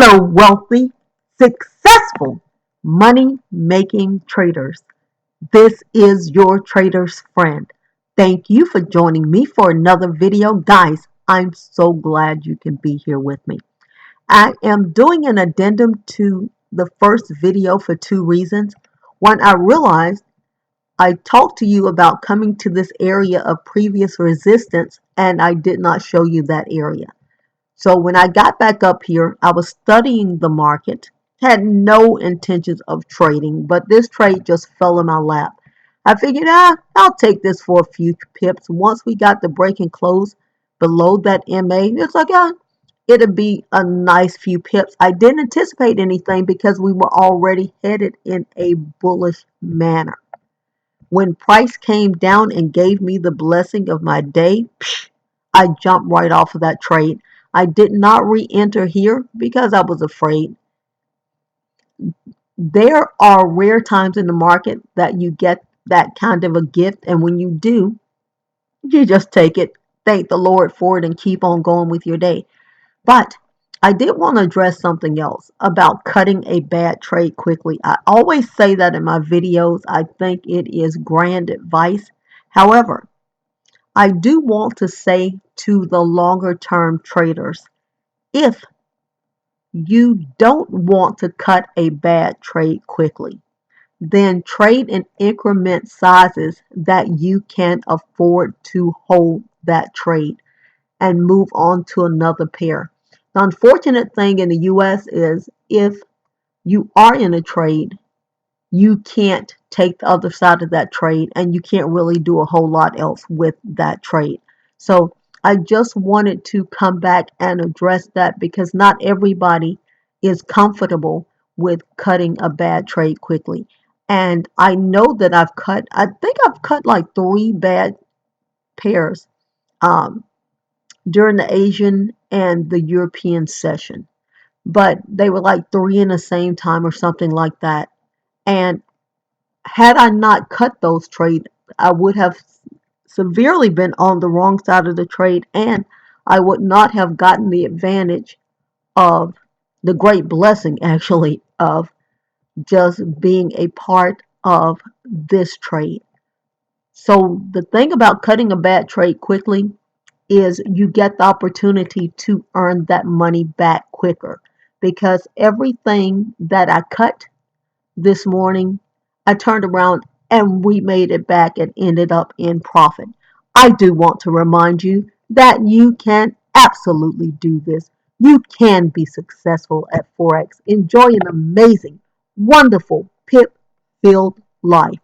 Hello, wealthy, successful, money making traders. This is your trader's friend. Thank you for joining me for another video. Guys, I'm so glad you can be here with me. I am doing an addendum to the first video for two reasons. One, I realized I talked to you about coming to this area of previous resistance and I did not show you that area. So when I got back up here, I was studying the market, had no intentions of trading, but this trade just fell in my lap. I figured, I'll take this for a few pips. Once we got the break and close below that MA, it's like, it'd be a nice few pips. I didn't anticipate anything because we were already headed in a bullish manner. When price came down and gave me the blessing of my day, I jumped right off of that trade. I did not re-enter here because I was afraid. There are rare times in the market that you get that kind of a gift, and when you do, you just take it, thank the Lord for it, and keep on going with your day. But I did want to address something else about cutting a bad trade quickly. I always say that in my videos. I think it is grand advice. However, I do want to say to the longer term traders, if you don't want to cut a bad trade quickly, then trade in increment sizes that you can afford to hold that trade and move on to another pair. The unfortunate thing in the US is if you are in a trade, you can't take the other side of that trade and you can't really do a whole lot else with that trade. So I just wanted to come back and address that because not everybody is comfortable with cutting a bad trade quickly. And I know that I think I've cut like three bad pairs um, during the Asian and the European session. But they were like three in the same time or something like that. And had I not cut those trades, I would have severely been on the wrong side of the trade and I would not have gotten the advantage of the great blessing, actually, of just being a part of this trade. So, the thing about cutting a bad trade quickly is you get the opportunity to earn that money back quicker because everything that I cut this morning, I turned around and we made it back and ended up in profit. I do want to remind you that you can absolutely do this. You can be successful at Forex. Enjoy an amazing, wonderful, pip filled life.